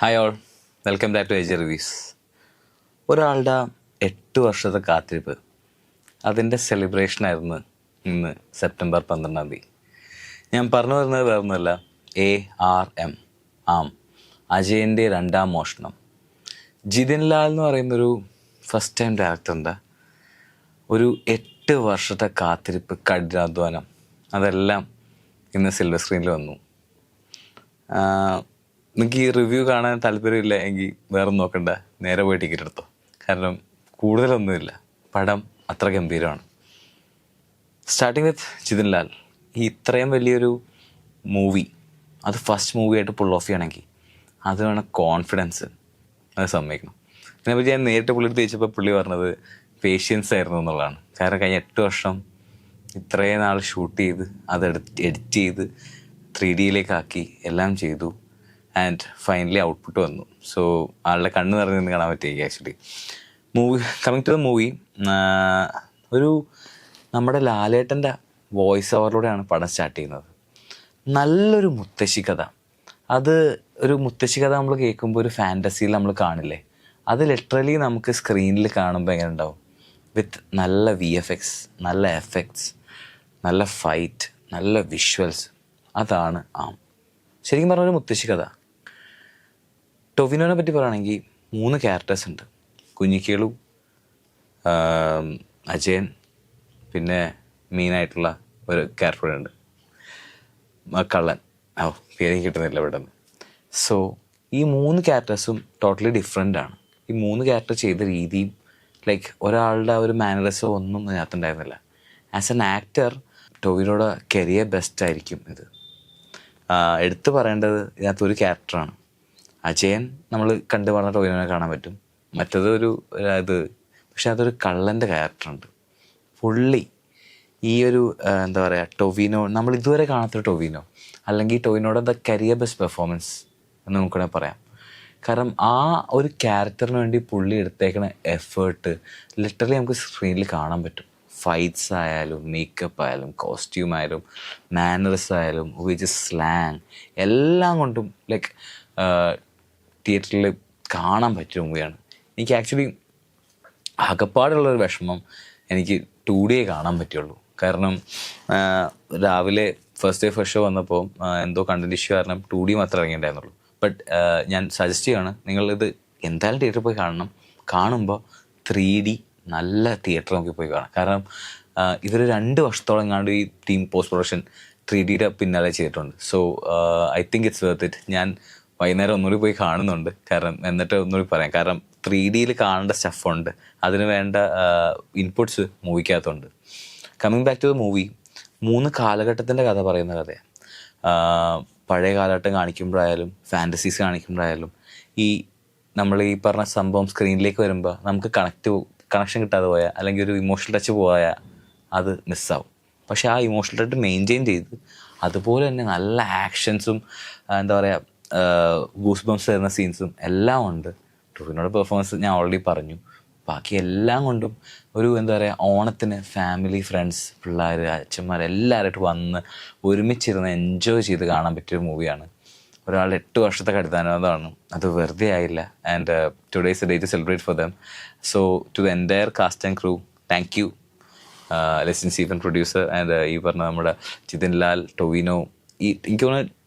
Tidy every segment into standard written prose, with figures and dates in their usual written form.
Hi all, welcome back to Edge reviews. ഒരാളുടെ 8 വർഷത്തെ കാത്തിരിപ്പ്, അതിൻ്റെ സെലിബ്രേഷനായിരുന്നു ഇന്ന് സെപ്റ്റംബർ 12. ഞാൻ പറഞ്ഞു വരുന്നത് വേറൊന്നുമല്ല, ARM ആം അജയൻ്റെ രണ്ടാം മോഷണം. ജിതിൻ ലാൽ എന്ന് പറയുന്നൊരു ഫസ്റ്റ് ടൈം ഡയറക്ടറിൻ്റെ ഒരു 8 വർഷത്തെ കാത്തിരിപ്പ്, കഠിനാധ്വാനം, അതെല്ലാം ഇന്ന് സിൽവർ സ്ക്രീനിൽ വന്നു. നിങ്ങൾക്ക് ഈ റിവ്യൂ കാണാൻ താല്പര്യമില്ല എങ്കിൽ വേറെ നോക്കണ്ട, നേരെ പോയി ടിക്കറ്റ് എടുത്തോ. കാരണം കൂടുതലൊന്നുമില്ല, പടം അത്ര ഗംഭീരമാണ്. Starting with Jithin Lal. ഈ ഇത്രയും വലിയൊരു മൂവി, അത് ഫസ്റ്റ് മൂവിയായിട്ട് പുൾ ഓഫ് ചെയ്യണമെങ്കിൽ അത് വേണം കോൺഫിഡൻസ്, അത് സമ്മതിക്കണം. ഇതിനെപ്പറ്റി ഞാൻ നേരിട്ട് പുള്ളി തേച്ചപ്പോൾ പുള്ളി പറഞ്ഞത് പേഷ്യൻസ് ആയിരുന്നു എന്നുള്ളതാണ്. കാരണം കഴിഞ്ഞ 8 വർഷം ഇത്രയും നാൾ ഷൂട്ട് ചെയ്ത് അത് എഡിറ്റ് ചെയ്ത് 3Dയിലേക്കാക്കി എല്ലാം ചെയ്തു. ആൻഡ് ഫൈനലി ഔട്ട്പുട്ട് വന്നു. സോ ആളുടെ കണ്ണ് നിറഞ്ഞു കാണാൻ പറ്റിയ actually movie. Coming to the movie, ഒരു നമ്മുടെ ലാലേട്ടൻ്റെ വോയിസ് ഓവറിലൂടെയാണ് പടം സ്റ്റാർട്ട് ചെയ്യുന്നത്. നല്ലൊരു മുത്തശ്ശി കഥ. അത് ഒരു മുത്തശ്ശി കഥ നമ്മൾ കേൾക്കുമ്പോൾ ഒരു ഫാൻറ്റസിയിൽ നമ്മൾ കാണില്ലേ, അത് ലിറ്ററലി നമുക്ക് സ്ക്രീനിൽ കാണുമ്പോൾ എങ്ങനെ ഉണ്ടാവും? വിത്ത് നല്ല VFX, നല്ല എഫക്ട്സ്, നല്ല ഫൈറ്റ്, നല്ല വിഷ്വൽസ്. അതാണ് ശരിക്കും പറഞ്ഞൊരു മുത്തശ്ശി കഥ. ടൊവിനോനെ പറ്റി പറയുകയാണെങ്കിൽ 3 ക്യാരക്ടേഴ്സ് ഉണ്ട്. കുഞ്ഞിക്കേളു, അജയൻ, പിന്നെ മെയിനായിട്ടുള്ള ഒരു ക്യാരക്ടർ ഉണ്ട്, കള്ളൻ. പേര് കിട്ടുന്നില്ല ഇവിടെ നിന്ന്. സോ ഈ 3 ക്യാരക്ടേഴ്സും ടോട്ടലി ഡിഫറെൻ്റ് ആണ്. ഈ 3 ക്യാരക്ടർ ചെയ്ത രീതിയും ലൈക്ക് ഒരാളുടെ ഒരു മാനറിസോ ഒന്നും ഇതിനകത്തുണ്ടായിരുന്നില്ല. ആസ് എൻ ആക്ടർ ടൊവിനോയുടെ കരിയർ ബെസ്റ്റ് ആയിരിക്കും ഇത്. എടുത്തു പറയേണ്ടത് ഇതിനകത്തൊരു ക്യാരക്ടറാണ് അജയൻ. നമ്മൾ കണ്ടു പറഞ്ഞ ടൊവിനോനെ കാണാൻ പറ്റും. മറ്റത് ഇത് പക്ഷെ അതൊരു കള്ളൻ്റെ ക്യാരക്ടറുണ്ട്. പുള്ളി ഈ ഒരു എന്താ പറയുക, ടൊവിനോ, നമ്മൾ ഇതുവരെ കാണാത്തൊരു ടൊവിനോ, അല്ലെങ്കിൽ ടൊവിനോയുടെ ദ കരിയർ ബെസ്റ്റ് പെർഫോമൻസ് എന്ന് നമുക്കിവിടെ പറയാം. കാരണം ആ ഒരു ക്യാരക്ടറിന് വേണ്ടി പുള്ളി എടുത്തേക്കുന്ന എഫേർട്ട് ലിറ്ററലി നമുക്ക് സ്ക്രീനിൽ കാണാൻ പറ്റും. ഫൈറ്റ്സ് ആയാലും, മേക്കപ്പ് ആയാലും, കോസ്റ്റ്യൂം ആയാലും, മാനറിസ് ആയാലും, ഉപയോഗിച്ച സ്ലാങ്, എല്ലാം കൊണ്ടും ലൈക്ക് തിയേറ്ററിൽ കാണാൻ പറ്റിയ മൂവിയാണ്. എനിക്ക് ആക്ച്വലി അകപ്പാടുള്ളൊരു വിഷമം എനിക്ക് 2D കാണാൻ പറ്റുള്ളൂ. കാരണം രാവിലെ ഫസ്റ്റ് ഡേ ഫസ്റ്റ് ഷോ വന്നപ്പോൾ എന്തോ കണ്ടന്റ് ഇഷ്യൂ കാരണം 2D മാത്രമേ ഇറങ്ങിയിട്ടുണ്ടായിരുന്നുള്ളൂ. ബട്ട് ഞാൻ സജസ്റ്റ് ചെയ്യുകയാണ്, നിങ്ങളിത് എന്തായാലും തിയേറ്ററിൽ പോയി കാണണം. കാണുമ്പോൾ 3D നല്ല തിയേറ്റർ നോക്കി പോയി കാണാം. കാരണം ഇവർ 2 വർഷത്തോളം എങ്ങാണ്ട് ഈ ടീം പോസ്റ്റ് പ്രൊഡക്ഷൻ 3Dയുടെ പിന്നാലെ ചെയ്തിട്ടുണ്ട്. So I think it's worth it. ഞാൻ വൈകുന്നേരം ഒന്നുകൂടി പോയി കാണുന്നുണ്ട്, കാരണം എന്നിട്ട് ഒന്നുകൂടി പറയാം. കാരണം 3Dയിൽ കാണേണ്ട സ്റ്റഫുണ്ട്, അതിന് വേണ്ട ഇൻപുട്സ് മൂവിക്കകത്തുണ്ട്. Coming back to the movie, 3 കാലഘട്ടത്തിൻ്റെ കഥ പറയുന്ന കഥയാണ്. പഴയ കാലഘട്ടം കാണിക്കുമ്പോഴായാലും, ഫാൻറ്റസീസ് കാണിക്കുമ്പോഴായാലും, ഈ നമ്മൾ ഈ പറഞ്ഞ സംഭവം സ്ക്രീനിലേക്ക് വരുമ്പോൾ നമുക്ക് കണക്ഷൻ കിട്ടാതെ പോയാൽ, അല്ലെങ്കിൽ ഒരു ഇമോഷണൽ ടച്ച് പോയാൽ അത് മിസ്സാവും. പക്ഷേ ആ ഇമോഷണൽ ടച്ച് മെയിൻറ്റെയിൻ ചെയ്ത് അതുപോലെ തന്നെ നല്ല ആക്ഷൻസും എന്താ പറയുക, ഗൂസ് ബംസ് തരുന്ന സീൻസും എല്ലാം ഉണ്ട്. ടൊവിനോയുടെ പെർഫോമൻസ് ഞാൻ ഓൾറെഡി പറഞ്ഞു. ബാക്കി എല്ലാം കൊണ്ടും ഒരു എന്താ പറയുക, ഓണത്തിന് ഫാമിലി, ഫ്രണ്ട്സ്, പിള്ളേർ, അച്ഛന്മാർ എല്ലാവരായിട്ട് വന്ന് ഒരുമിച്ചിരുന്ന് എൻജോയ് ചെയ്ത് കാണാൻ പറ്റിയൊരു മൂവിയാണ്. ഒരാളുടെ 8 വർഷത്തെ കഠിനാധ്വാനമാണ്, അത് വെറുതെ ആയില്ല. And today's day to celebrate for them. So to the entire cast and crew, thank you. Lessons even producer and ഈ പറഞ്ഞ നമ്മുടെ ജിതിൻ ലാൽ, ടൊവിനോ. എനിക്ക് തോന്നുന്നു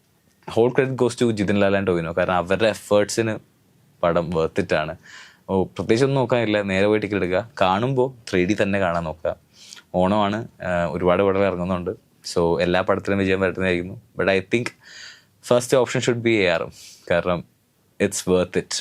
whole credit goes to Jithin Lal and Tovino. കാരണം അവരുടെ എഫേർട്സിന് പടം വർത്തിട്ടാണ്. പ്രത്യേകിച്ച് ഒന്നും നോക്കാനില്ല, നേരെ പോയി ടിക്കറ്റ് എടുക്കുക. കാണുമ്പോൾ 3D തന്നെ കാണാൻ നോക്കുക. ഓണമാണ്, ഒരുപാട് പടം ഇറങ്ങുന്നുണ്ട്. സോ എല്ലാ പടത്തിലും വിജയം വരുന്നതായിരിക്കുന്നു. But I think first option should be ARM. കാരണം ഇറ്റ്സ് വർത്ത് ഇറ്റ്.